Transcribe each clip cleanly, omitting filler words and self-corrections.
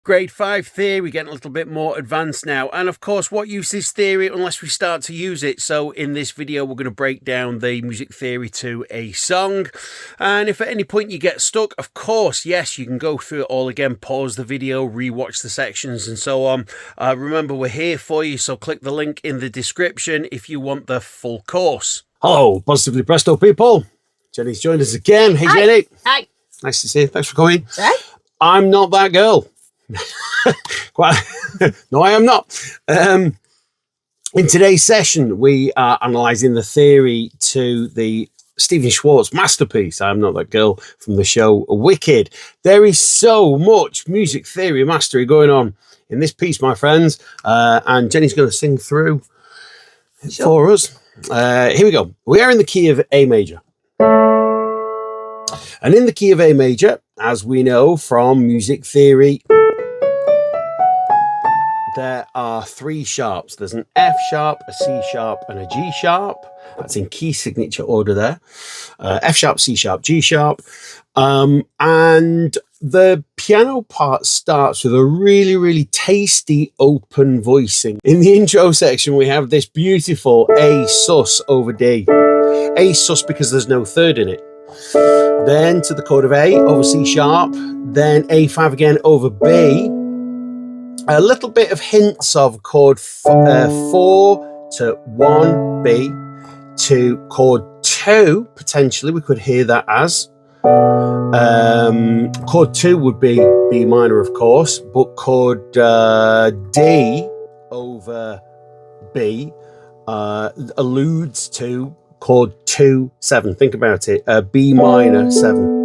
Grade 5 theory, getting a little bit more advanced now. And of course, what use is theory unless we start to use it? So in this video, we're going to break down the music theory to a song. And if at any point you get stuck, of course, yes, you can go through it all again, pause the video, rewatch the sections and so on. Remember, we're here for you, so click the link in the description if you want the full course. Hello, Positively Presto people. Jenny's joined us again. Hey, Jenny. Hi. Nice to see you. Thanks for coming. Hi. I'm not that girl. No, I am not. In today's session, we are analysing the theory to the Stephen Schwartz masterpiece, I'm Not That Girl, from the show Wicked. There is so much music theory mastery going on in this piece, my friends, and Jenny's going to sing through for us. Here we go. We are in the key of A major. And in the key of A major, as we know from music theory, there are three sharps. There's an F sharp, a C sharp, and a G sharp. That's in key signature order there. F sharp, C sharp, G sharp. And the piano part starts with a really, really tasty open voicing. In the intro section, we have this beautiful A sus over D. A sus because there's no third in it. Then to the chord of A over C sharp. Then A5 again over B. A little bit of hints of chord 4 to 1B to chord 2, potentially we could hear that as. Chord 2 would be B minor, of course, but chord D over B alludes to chord 2-7. Think about it, B minor 7.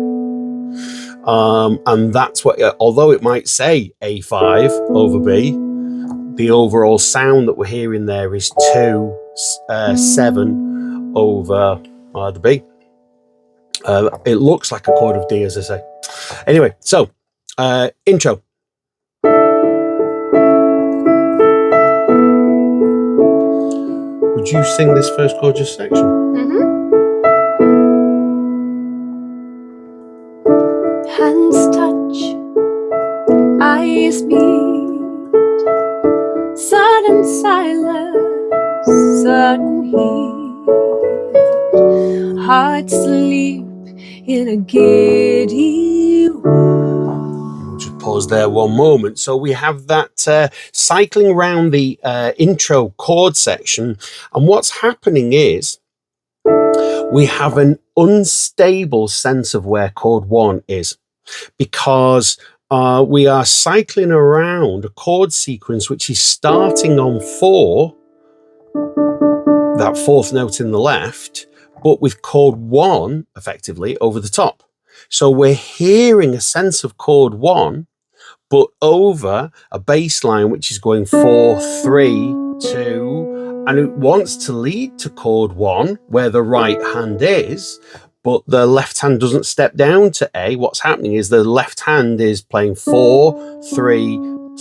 And that's what, although it might say A5 over B, the overall sound that we're hearing there is 2-7 over the B. It looks like a chord of D, as I say. Anyway, so intro. Would you sing this first gorgeous section? Mm-hmm. Hands touch, eyes meet, sudden silence, sudden heat, heart sleep in a giddy world. We'll just pause there one moment. So we have that cycling around the intro chord section, and what's happening is we have an unstable sense of where chord 1 is, because we are cycling around a chord sequence which is starting on 4, that fourth note in the left, but with chord 1 effectively over the top. So we're hearing a sense of chord 1, but over a bass line which is going 4, 3, 2, and it wants to lead to chord 1 where the right hand is, but the left hand doesn't step down to A. What's happening is the left hand is playing 4, 3,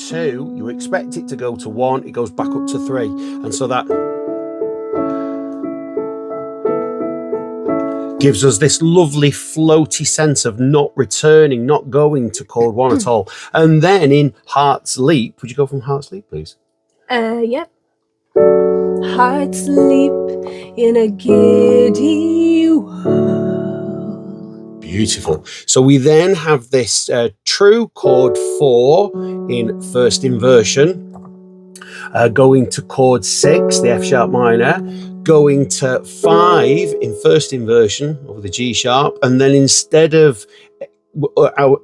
2. You expect it to go to 1, it goes back up to 3. And so that gives us this lovely floaty sense of not returning, not going to chord 1 at all. And then in Heart's Leap, would you go from Heart's Leap, please? Yep. Heart sleep in a giddy world. Beautiful. So we then have this true chord 4 in first inversion, going to chord 6, the F sharp minor, going to 5 in first inversion over the G sharp, and then instead of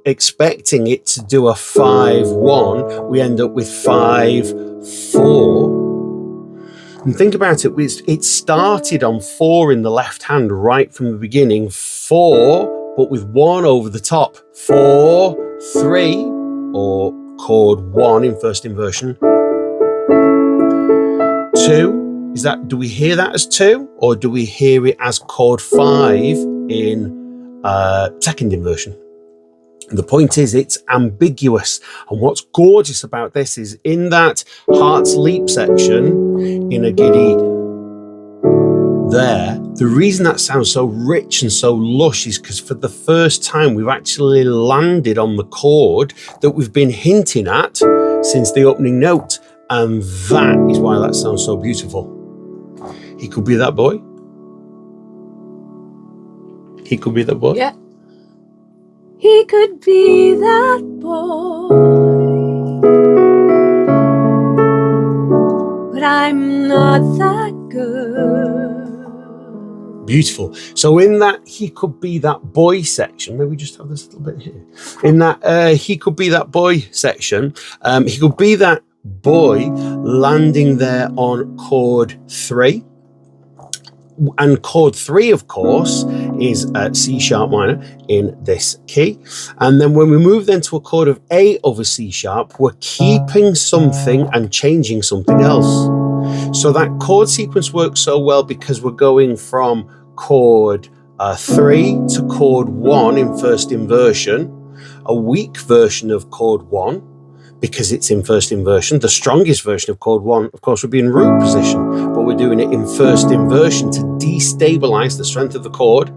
expecting it to do a 5-1, we end up with 5-4. And think about it, it started on 4 in the left hand right from the beginning, 4, but with 1 over the top, 4, 3, or chord 1 in first inversion, 2. Is that, do we hear that as 2, or do we hear it as chord 5 in second inversion? And the point is, it's ambiguous. And what's gorgeous about this is in that Heart's Leap section, in a giddy there, The reason that sounds so rich and so lush is because for the first time we've actually landed on the chord that we've been hinting at since the opening note, and that is why that sounds so beautiful. He could be that boy. He could be that boy. Yeah. He could be that boy, but I'm not that girl. Beautiful. So in that he could be that boy section, maybe we just have this little bit here. In that he could be that boy section, he could be that boy landing there on chord 3. And chord 3, of course, is C sharp minor in this key. And then when we move then to a chord of A over C sharp, we're keeping something and changing something else. So that chord sequence works so well because we're going from chord 3 to chord 1 in first inversion, a weak version of chord 1, because it's in first inversion. The strongest version of chord 1, of course, would be in root position, but we're doing it in first inversion to destabilize the strength of the chord,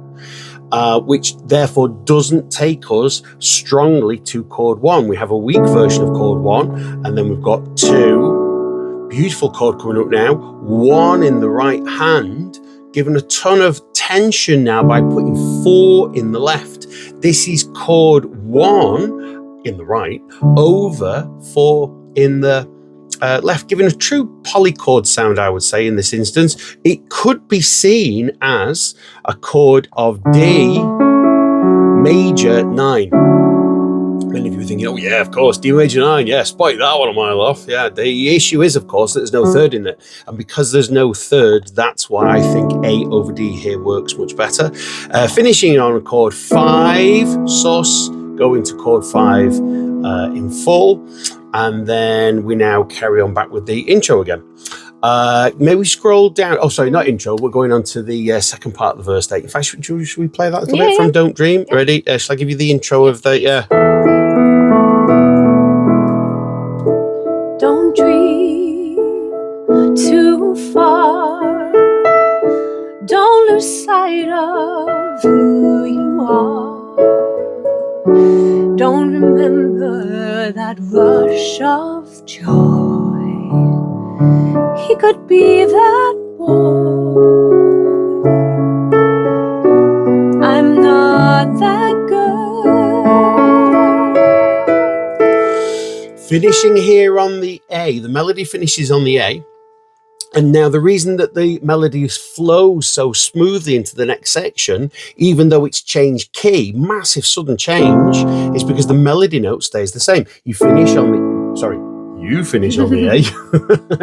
which therefore doesn't take us strongly to chord 1. We have a weak version of chord 1, and then we've got 2, beautiful chord coming up now, 1 in the right hand, given a ton of tension now by putting 4 in the left. This is chord 1 in the right over 4 in the left, giving a true polychord sound, I would say, in this instance. It could be seen as a chord of D major 9. Many of you are thinking, oh yeah, of course, D major 9, yeah, spike that one a mile off. Yeah, the issue is, of course, that there's no third in it. And because there's no third, that's why I think A over D here works much better. Finishing on chord 5, sus, go into chord 5 in full, and then we now carry on back with the intro again. Maybe we scroll down. Oh, sorry, not intro. We're going on to the second part of the verse 8. In fact, should we play that a little bit from Don't Dream? Yeah. Ready? Shall I give you the intro of the... Don't dream too far. Don't lose sight of who you are. Don't remember that rush of joy. He could be that boy. I'm not that girl. Finishing here on the A. The melody finishes on the A. And now the reason that the melody flows so smoothly into the next section, even though it's changed key, massive sudden change, is because the melody note stays the same. You finish on the A.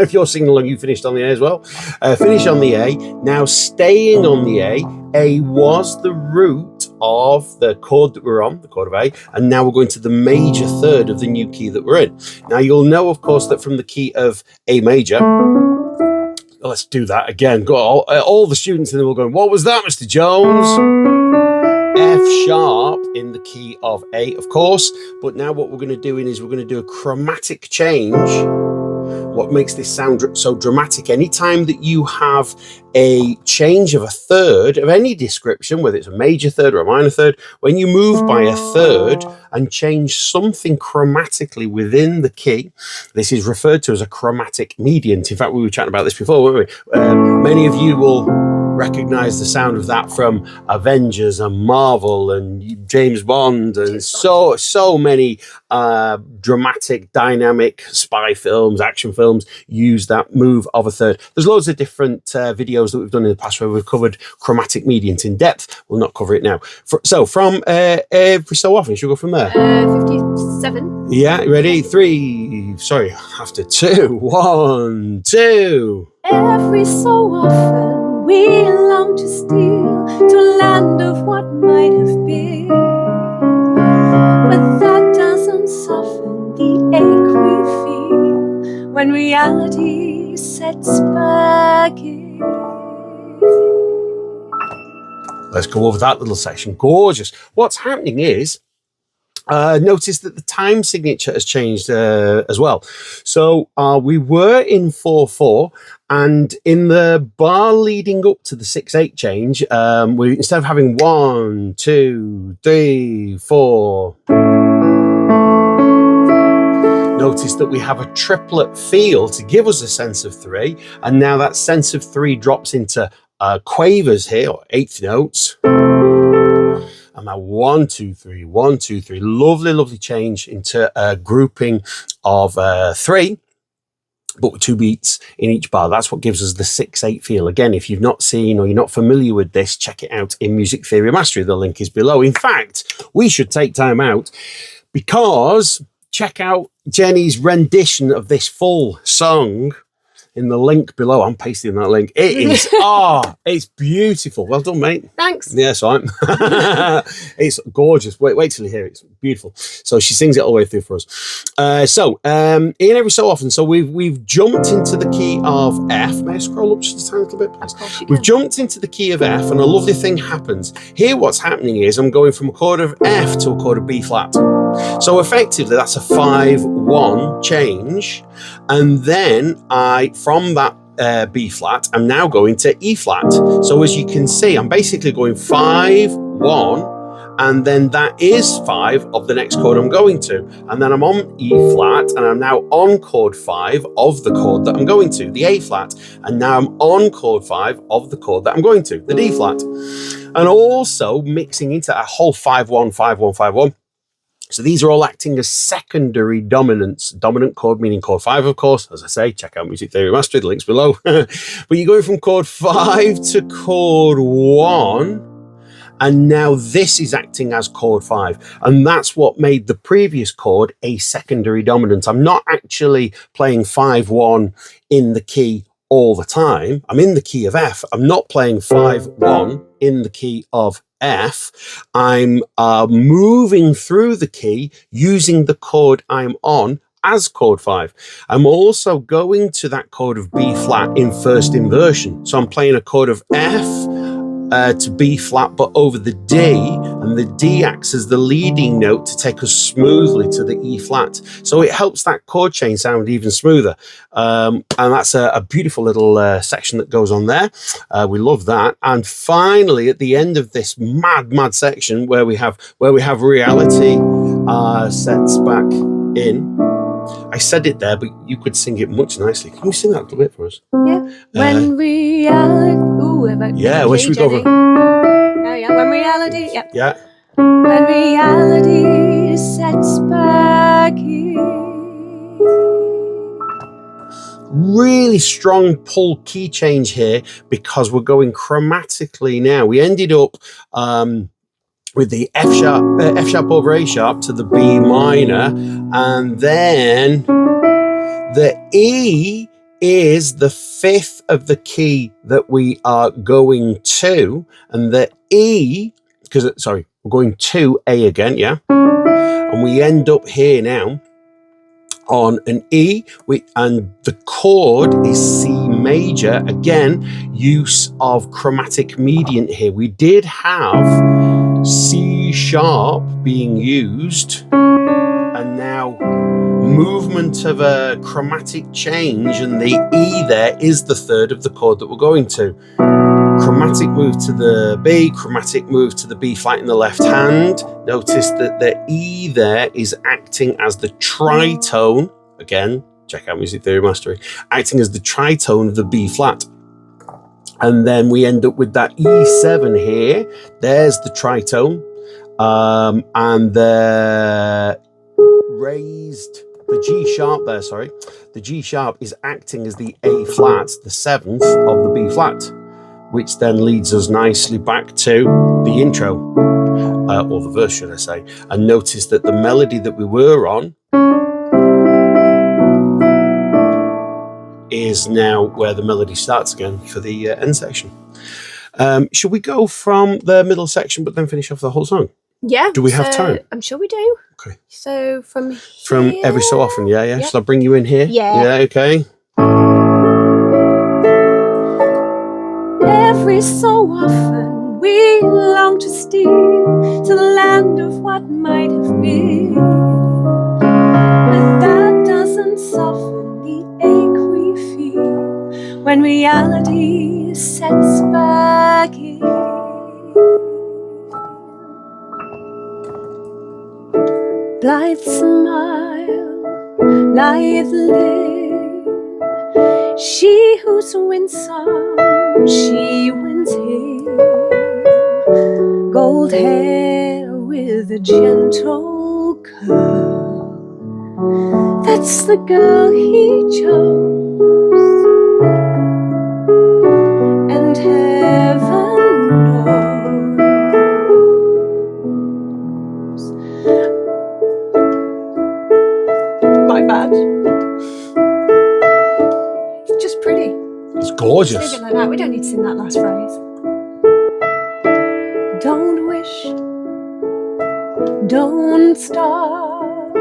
If you're singing along, you finished on the A as well. Finish on the A. Now staying on the A. A was the root of the chord that we're on, the chord of A, and now we're going to the major third of the new key that we're in. Now you'll know, of course, that from the key of A major, let's do that again. Go all the students in the world going, what was that, Mr. Jones? F sharp in the key of A, of course. But now what we're going to do is we're going to do a chromatic change. What makes this sound so dramatic? Anytime that you have a change of a third of any description, whether it's a major third or a minor third, when you move by a third and change something chromatically within the key, this is referred to as a chromatic mediant. In fact, we were chatting about this before, weren't we? Many of you will recognize the sound of that from Avengers and Marvel and James Bond and so many dramatic, dynamic spy films, action films use that move of a third. There's loads of different videos that we've done in the past where we've covered chromatic mediant in depth. We'll not cover it now. So from every so often, should we go from there? 57. Yeah, ready? 3, sorry, after 2, 1, 2. Every so often we long to steal to a land of what might have been, but that doesn't soften the ache we feel when reality sets back in. Let's go over that little section. Gorgeous. What's happening is Notice that the time signature has changed as well. So we were in 4/4, and in the bar leading up to the 6/8 change, we instead of having 1, 2, 3, 4. Notice that we have a triplet feel to give us a sense of 3, and now that sense of 3 drops into quavers here, or eighth notes. And now 1, 2, 3, 1, 2, 3. Lovely, lovely change into a grouping of 3, but with 2 beats in each bar. That's what gives us the 6/8 feel. Again, if you've not seen or you're not familiar with this, check it out in Music Theory Mastery. The link is below. In fact, we should take time out because check out Jenny's rendition of this full song in the link below. I'm pasting that link. It is, it's beautiful. Well done, mate. Thanks. Yes, I'm. It's gorgeous. Wait till you hear it. It's beautiful. So she sings it all the way through for us. In every so often, so we've jumped into the key of F. May I scroll up just a tiny little bit, please? Of course you We've can. jumped into the key of F, and a lovely thing happens. Here what's happening is I'm going from a chord of F to a chord of B flat. So effectively that's a 5/1 change, and then from that B flat, I'm now going to E flat. So as you can see, I'm basically going 5/1, and then that is 5 of the next chord I'm going to, and then I'm on E flat, and I'm now on chord 5 of the chord that I'm going to, the A flat, and now I'm on chord 5 of the chord that I'm going to, the D flat, and also mixing into a whole 5/1, 5/1, 5/1. So these are all acting as secondary dominants. Dominant chord meaning chord 5, of course. As I say, check out Music Theory Mastery, the link's below. But you're going from chord 5 to chord 1, and now this is acting as chord 5. And that's what made the previous chord a secondary dominant. I'm not actually playing 5/1 in the key all the time. I'm in the key of F. I'm not playing 5/1 in the key of F. I'm moving through the key using the chord I'm on as chord 5. I'm also going to that chord of B flat in first inversion. So I'm playing a chord of F to B flat, but over the D, and the D acts as the leading note to take us smoothly to the E flat. So it helps that chord chain sound even smoother. And that's a beautiful little section that goes on there. We love that. And finally, at the end of this mad section where we have reality sets back in. I said it there, but you could sing it much nicely. Can you sing that a little bit for us? Yeah. When reality. Ooh, yeah, where should we go over? Oh, yeah. When reality. Yep. Yeah. When reality sets back in. Really strong pull key change here because we're going chromatically now. We ended up with the F sharp over A sharp to the B minor, and then the E is the 5th of the key that we are going to, and the E, we're going to A again, yeah, and we end up here now on an E, and the chord is C major. Again, use of chromatic mediant here. We did have C sharp being used, and now movement of a chromatic change, and the E there is the 3rd of the chord that we're going to. Chromatic move to the B, chromatic move to the B flat in the left hand. Notice that the E there is acting as the tritone. Again, check out Music Theory Mastery. Acting as the tritone of the B flat. And then we end up with that E7 here. There's the tritone. And the raised, the G sharp there, sorry. The G sharp is acting as the A flat, the 7th of the B flat, which then leads us nicely back to the intro, or the verse, should I say. And notice that the melody that we were on is now where the melody starts again for the end section. Should we go from the middle section but then finish off the whole song? Yeah. Do we have time? I'm sure we do. Okay. So from here, From every so often, yeah. Yep. Shall I bring you in here? Yeah. Yeah, okay. Every so often we long to steal to the land of what might have been. But that doesn't soften the ache we feel when reality sets back in. Blithe smile, lithe lip, she who's winsome, she wins him. Gold hair with a gentle curl, that's the girl he chose. And heaven knows. My bad. It's just pretty. It's gorgeous. Leave it like that. We don't need to sing that last phrase. Don't wish, don't start.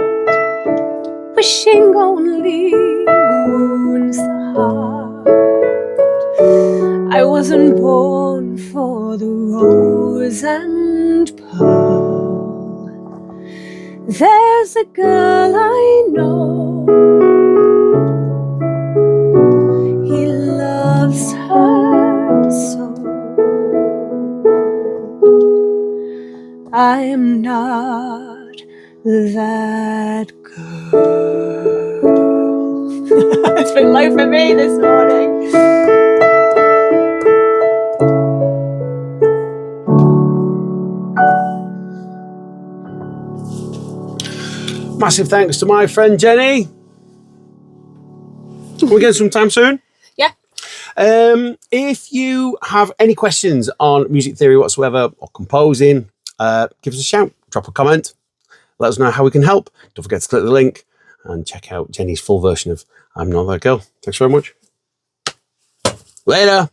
Wishing only wounds the heart. I wasn't born for the rose and pearl. There's a girl I know, he loves her so. I'm not that girl. It's been low for me this morning. Massive thanks to my friend Jenny. Can we get some time soon? Yeah. If you have any questions on music theory whatsoever or composing, give us a shout, drop a comment, let us know how we can help. Don't forget to click the link and check out Jenny's full version of I'm Not That Girl. Thanks very much. Later.